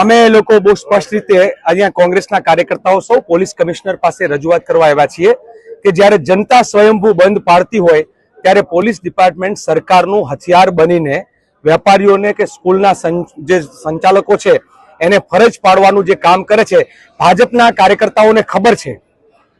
અમે લોકો બહુ સ્પષ્ટ રીતે અહીંયા કોંગ્રેસના કાર્યકર્તાઓ સૌ પોલીસ કમિશનર પાસે રજૂઆત કરવા આવ્યા છીએ કે જ્યારે જનતા સ્વયંભૂ બંધ પાડતી હોય ત્યારે પોલીસ ડિપાર્ટમેન્ટ સરકારનું હથિયાર બનીને વેપારીઓને કે સ્કૂલના જે સંચાલકો છે એને ફરજ પાડવાનું જે કામ કરે છે, ભાજપના કાર્યકર્તાઓને ખબર છે,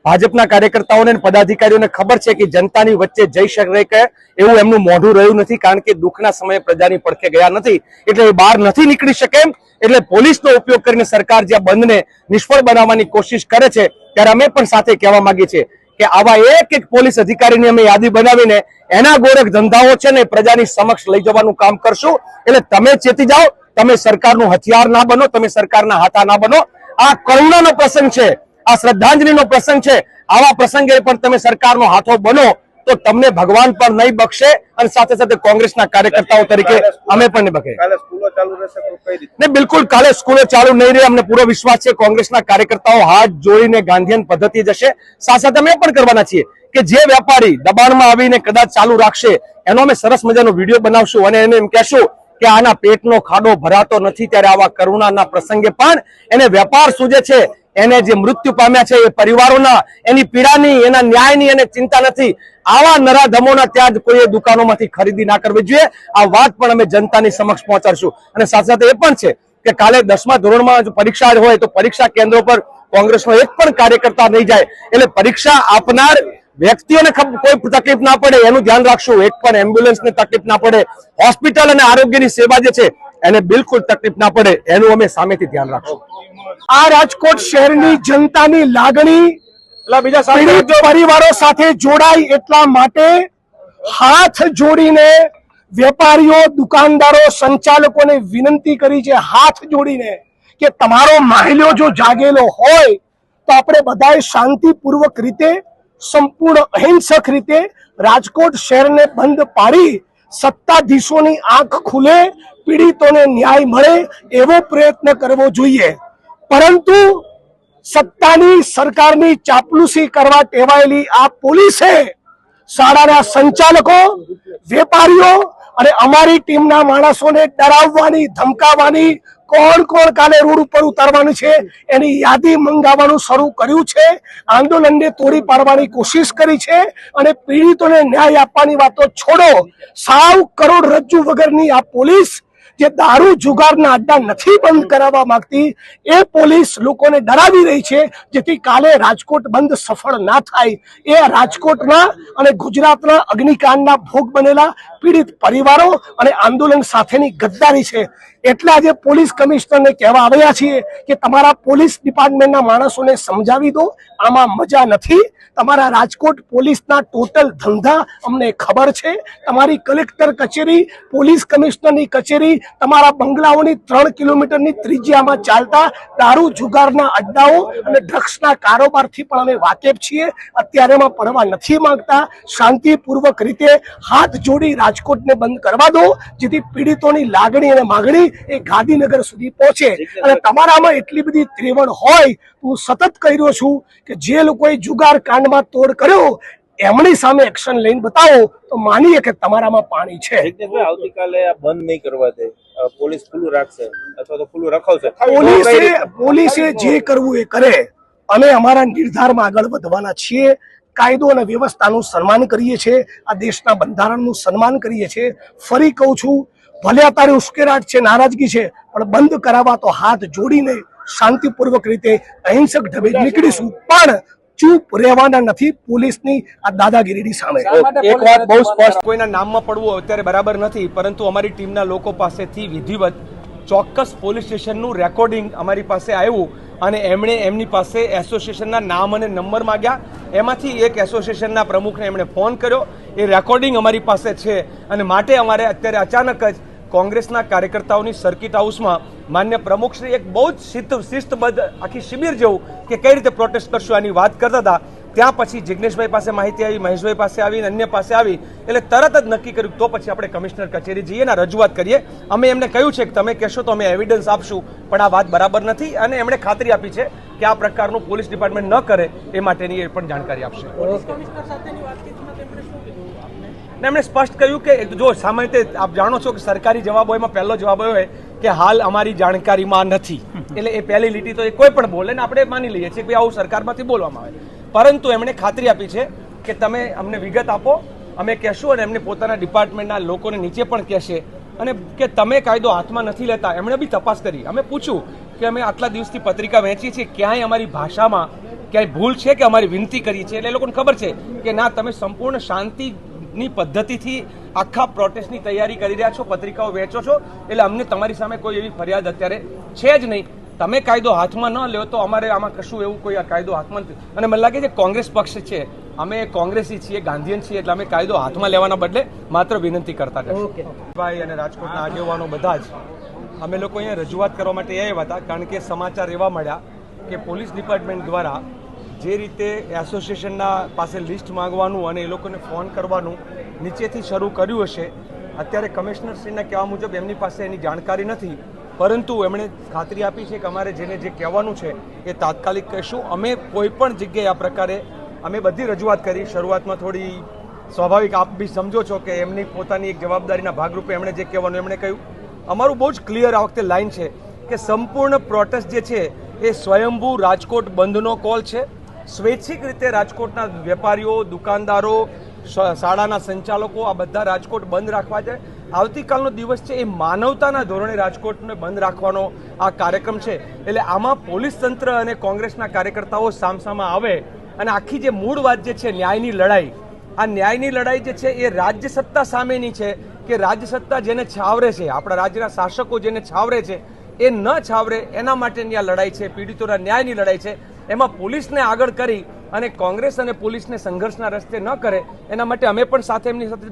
ભાજપના કાર્યકર્તાઓને પદાધિકારીઓને ખબર છે કે જનતાની વચ્ચે જઈ શકે કે એવું એમનું મોઢું રહ્યું નથી, કારણ કે દુઃખના સમયે પ્રજાની પડખે ગયા નથી, એટલે એ બહાર નથી નીકળી શકે. એટલે પોલીસનો ઉપયોગ કરીને સરકાર જ્યાં બંધને નિષ્ફળ બનાવવાની કોશિશ કરે છે ત્યારે અમે પણ સાથે કહેવા માંગીએ છીએ કે આવા એક પોલીસ અધિકારીની અમે યાદી બનાવીને એના ગોરખ ધંધાઓ છે ને પ્રજાની સમક્ષ લઈ જવાનું કામ કરશું. એટલે તમે ચેતી જાઓ, તમે સરકારનું હથિયાર ના બનો, તમે સરકારના હાથા ના બનો. આ કરુણાનો પ્રસંગ છે, આ શ્રદ્ધાંજલિનો પ્રસંગ છે. આવા પ્રસંગે પણ તમે સરકારનો હાથો બનો તો તમને ભગવાન પણ નહીં બક્ષે અને સાથે સાથે કોંગ્રેસના કાર્યકર્તાઓ તરીકે અમે પણ નહીં બખે. બિલકુલ કાલે સ્કૂલો ચાલુ નહીં રહે, અમને પૂરો વિશ્વાસ છે. કોંગ્રેસના કાર્યકર્તાઓ હાથ જોડીને ગાંધીયન પદ્ધતિ જશે. સાથે સાથે અમે પણ કરવાના છીએ કે જે વેપારી દબાણમાં આવીને કદાચ ચાલુ રાખશે એનો અમે સરસ મજાનો વિડીયો બનાવશું અને એને એમ કહેશું કે આના પેટનો ખાડો ભરાતો નથી. ત્યારે આવા કરુણાના પ્રસંગે પણ એને વેપાર સૂજે છે, એને જે મૃત્યુ પામ્યા છે એ પરિવારોના એની પીડાની, એના ન્યાયની એને ચિંતા નથી. આવા નરાધમોના ત્યાં જ કોઈ દુકાનોમાંથી ખરીદી ના કરવી જોઈએ. આ વાત પણ અમે જનતાની સમક્ષ પહોંચાડશું. અને સાથે સાથે એ પણ છે કે કાલે 10મા ધોરણમાં જો પરીક્ષા હોય તો પરીક્ષા કેન્દ્રો પર કોંગ્રેસનો એક પણ કાર્યકર્તા નહીં જાય. એટલે પરીક્ષા આપનાર વ્યક્તિઓને કોઈ તકલીફ ના પડે એનું ધ્યાન રાખશું. એક પણ એમ્બ્યુલન્સને તકલીફ ના પડે, હોસ્પિટલ અને આરોગ્યની સેવા જે છે એને બિલકુલ તકલીફ ના પડે એનું અમે સામેથી ધ્યાન રાખશું. આ રાજકોટ શહેરની જનતાની લાગણી પીડિત પરિવારો સાથે જોડાય એટલા માટે હાથ જોડીને વેપારીઓ, દુકાનદારો, સંચાલકોને વિનંતી કરી છે, હાથ જોડીને કે તમારો માહિલ્યો જો જાગેલો હોય તો આપણે બધાએ શાંતિપૂર્વક રીતે, સંપૂર્ણ અહિંસક રીતે રાજકોટ શહેરને બંધ પાડી સત્તાધીશોની આંખ ખુલે, પીડિતોને ન્યાય મળે એવો પ્રયત્ન કરવો જોઈએ. પરંતુ સત્તાની, સરકારની ચાપલુસી કરવા ટેવાયેલી આ પોલીસે શાળાના સંચાલકો, વેપારીઓ અને અમારી ટીમના માણસોને ડરાવવાની, ધમકાવવાની, કોણ કાલે રોડ ઉપર ઉતારવાનું છે એની યાદી મંગાવવાનું શરૂ કર્યું છે. આંદોલનને તોડી પાડવાની કોશિશ કરી છે અને પીડિતોને ન્યાય આપવાની વાતો છોડો. સાવ કરોડરજ્જુ વગરની આ પોલીસ જે દારૂ જુગારના અડ્ડા નથી બંધ કરાવવા માંગતી, એ પોલીસ લોકોને ડરાવી રહી છે જેથી કાલે રાજકોટ બંધ સફળ ના થાય. એ રાજકોટના અને ગુજરાતના અગ્નિકાંડના ભોગ બનેલા પીડિત પરિવારો અને આંદોલન સાથેની ગદ્દારી છે. એટલે આજે પોલીસ કમિશનરને કહેવા આવ્યા છીએ કે તમારા પોલીસ ડિપાર્ટમેન્ટના માણસોને સમજાવી દો, આમાં મજા નથી. તમારા રાજકોટ પોલીસના ટોટલ ધંધા અમને ખબર છે. તમારી કલેક્ટર કચેરી, પોલીસ કમિશનરની કચેરી, તમારા બંગલાઓની 3 કિલોમીટરની ત્રિજ્યામાં ચાલતા દારૂ જુગારના અડ્ડાઓ અને ડ્રગ્સના કારોબારથી પણ અમે વાકેફ છીએ. અત્યારે એમાં પડવા નથી માંગતા. શાંતિપૂર્વક રીતે હાથ જોડી રાજકોટને બંધ કરવા દો જેથી પીડિતોની લાગણી અને માગણી એ ગાંધીનગર સુધી પહોંચે. અને તમારામાં એટલી બધી ત્રેવડ હોય તો હું સતત કહી રહ્યો છું કે જે લોકોએ જુગાર કાંડમાં તોડ કર્યો એમની સામે એક્શન લઈને બતાવો તો માનીએ કે તમારામાં પાણી છે. આવતીકાલે આ બંધ નહીં કરવા દે, પોલીસ ખુલ્લું રાખશે અથવા તો ખુલ્લું રખાવશે. પોલીસે જે કરવું એ કરે. અમે અમારા નિર્ધારમાં આગળ વધવાના છીએ. કાયદો અને વ્યવસ્થાનું સન્માન કરીએ છીએ, આ દેશના બંધારણનું સન્માન કરીએ છીએ. ફરી કહું છું, ભલે અત્યારે ઉશ્કેરાટ છે, નારાજગી છે, પણ બંધ કરાવવા તો હાથ જોડીને શાંતિપૂર્વક રીતે અહિંસક ઢબે નીકળીશું. પણ ચૂપ રહેવાના નથી પોલીસની આ દાદાગીરીની સામે. એક વાત બહુ સ્પષ્ટ, કોઈના નામમાં પડવું અત્યારે બરાબર નથી, પરંતુ અમારી ટીમના લોકો પાસેથી વિધિવત ચોક્કસ પોલીસ સ્ટેશનનું રેકોર્ડિંગ અમારી પાસે આવ્યું અને એમણે એમની પાસે એસોસિએશનના નામ અને નંબર માંગ્યા. એમાંથી એક એસોસિએશનના પ્રમુખને એમણે ફોન કર્યો. એ રેકોર્ડિંગ અમારી પાસે છે અને માટે અમારે અત્યારે અચાનક જ કોંગ્રેસના કાર્યકર્તાઓની સર્કિટ હાઉસમાં માન્ય પ્રમુખશ્રી એક બહુ જ શિસ્તબદ્ધ આખી શિબિર જેવું કે કઈ રીતે પ્રોટેસ્ટ કરશું આની વાત કરતા હતા. ત્યાં પછી જિગ્નેશભાઈ પાસે માહિતી આવી, મહેશભાઈ પાસે આવી, અન્ય પાસે આવી, એટલે તરત જ નક્કી કર્યું તો પછી આપણે કમિશનર કચેરી જઈએ ને રજૂઆત કરીએ. અમે એમને કહ્યું છે કે તમે કહેશો તો અમે એવિડન્સ આપશું, પણ આ વાત બરાબર નથી અને એમણે ખાતરી આપી છે કે આ પ્રકારનું પોલીસ ડિપાર્ટમેન્ટ ન કરે એ માટેની એ પણ જાણકારી આપશે. એમણે સ્પષ્ટ કહ્યું કે જો સામાન્ય રીતે આપ જાણો છો કે સરકારી જવાબો એમાં પહેલો જવાબ આવ્યો હોય કે હાલ અમારી જાણકારીમાં નથી. એટલે એ પહેલી લીટી તો એ કોઈ પણ બોલે ને આપણે માની લઈએ છીએ કે આવું સરકારમાંથી બોલવામાં આવે, પરંતુ એમણે ખાતરી આપી છે કે તમે અમને વિગત આપો, અમે કહેશું, અને એમને પોતાના ડિપાર્ટમેન્ટના લોકોને નીચે પણ કહેશે, અને કે તમે કાયદો હાથમાં નથી લેતા. એમણે બી તપાસ કરી. અમે પૂછ્યું કે અમે આટલા દિવસથી પત્રિકા વહેંચીએ છીએ, ક્યાંય અમારી ભાષામાં ક્યાંય ભૂલ છે કે અમારી વિનંતી કરી છે? એટલે એ લોકોને ખબર છે કે ના, તમે સંપૂર્ણ શાંતિની પદ્ધતિથી આખા પ્રોટેસ્ટની તૈયારી કરી રહ્યા છો, પત્રિકાઓ વહેંચો છો, એટલે અમને તમારી સામે કોઈ એવી ફરિયાદ અત્યારે છે જ નહીં. તમે કાયદો હાથમાં ન લ્યો તો અમારે આમાં કશું એવું કોઈ કાયદો હાથમાં નથી. અને મને લાગે છે કોંગ્રેસ પક્ષ છે, અમે કોંગ્રેસી છીએ, ગાંધીયન છીએ, એટલે અમે કાયદો હાથમાં લેવાના બદલે માત્ર વિનંતી કરતા જશે. ભાઈ અને રાજકોટના આગેવાનો બધા જ અમે લોકો અહીંયા રજૂઆત કરવા માટે આવ્યા હતા, કારણ કે સમાચાર એવા મળ્યા કે પોલીસ ડિપાર્ટમેન્ટ દ્વારા જે રીતે એસોસિએશનના પાસે લિસ્ટ માંગવાનું અને એ લોકોને ફોન કરવાનું નીચેથી શરૂ કર્યું હશે. અત્યારે કમિશનરશ્રીના કહેવા મુજબ એમની પાસે એની જાણકારી નથી, પરંતુ એમણે ખાતરી આપી છે કે અમારે જેને જે કહેવાનું છે એ તાત્કાલિક કહીશું. અમે કોઈ પણ જગ્યાએ આ પ્રકારે અમે બધી રજૂઆત કરી. શરૂઆતમાં થોડી સ્વાભાવિક, આપ બી સમજો છો કે એમની પોતાની એક જવાબદારીના ભાગરૂપે એમણે જે કહેવાનું એમણે કહ્યું. અમારું બહુ જ ક્લિયર આ વખતે લાઈન છે કે સંપૂર્ણ પ્રોટેસ્ટ જે છે એ સ્વયંભૂ રાજકોટ બંધનો કોલ છે. સ્વૈચ્છિક રીતે રાજકોટના વેપારીઓ, દુકાનદારો, શાળાના સંચાલકો આ બધા રાજકોટ બંધ રાખવા છે. આવતીકાલનો દિવસ છે એ માનવતાના ધોરણે રાજકોટને બંધ રાખવાનો આ કાર્યક્રમ છે. એટલે આમાં પોલીસ તંત્ર અને કોંગ્રેસના કાર્યકર્તાઓ સામસામા આવે અને આખી જે મૂળ વાત જે છે ન્યાયની લડાઈ, આ ન્યાયની લડાઈ જે છે એ રાજ્ય સત્તા સામેની છે કે રાજ્ય સત્તા જેને છાવરે છે, આપણા રાજ્યના શાસકો જેને છાવરે છે એ ન છાવરે, એના માટેની આ લડાઈ છે, પીડિતોના ન્યાયની લડાઈ છે. એમાં પોલીસને આગળ કરી અને કોંગ્રેસ અને પોલીસને સંઘર્ષના રસ્તે ન કરે એના માટે અમે પણ સાથે એમની સાથે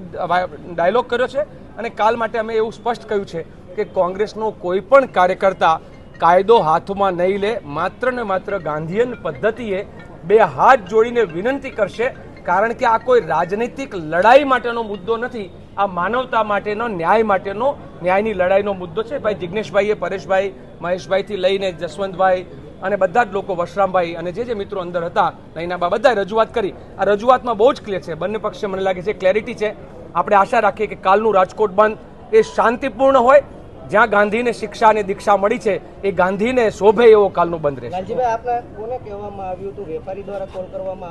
ડાયલોગ કર્યો છે. અને કાલ માટે અમે એવું સ્પષ્ટ કહ્યું છે કે કોંગ્રેસનો કોઈ પણ કાર્યકર્તા કાયદો હાથમાં નહીં લે, માત્ર ને માત્ર ગાંધીયન પદ્ધતિએ બે હાથ જોડીને વિનંતી કરશે. કારણ કે આ કોઈ રાજનૈતિક લડાઈ માટેનો મુદ્દો નથી, આ માનવતા માટેનો, ન્યાય માટેનો, ન્યાયની લડાઈનો મુદ્દો છે. ભાઈ જિગ્નેશભાઈએ, પરેશભાઈ, મહેશભાઈથી લઈને જસવંતભાઈ અને બધા જ લોકો, વશરામભાઈ અને જે મિત્રો અંદર હતા એના બધાએ રજૂઆત કરી. આ રજૂઆતમાં બહુ જ ક્લિયર છે, બંને પક્ષે મને લાગે છે ક્લેરિટી છે. આપણે આશા રાખીએ કે કાલનું રાજકોટ બંધ એ શાંતિપૂર્ણ હોય, જ્યાં ગાંધીને શિક્ષા અને દીક્ષા મળી છે એ ગાંધીને શોભે એવો કાલનું બંધ રહેશે. ગાંધીભાઈ, આપને કોને કહેવામાં આવ્યું હતું? વેપારી દ્વારા કોલ કરવામાં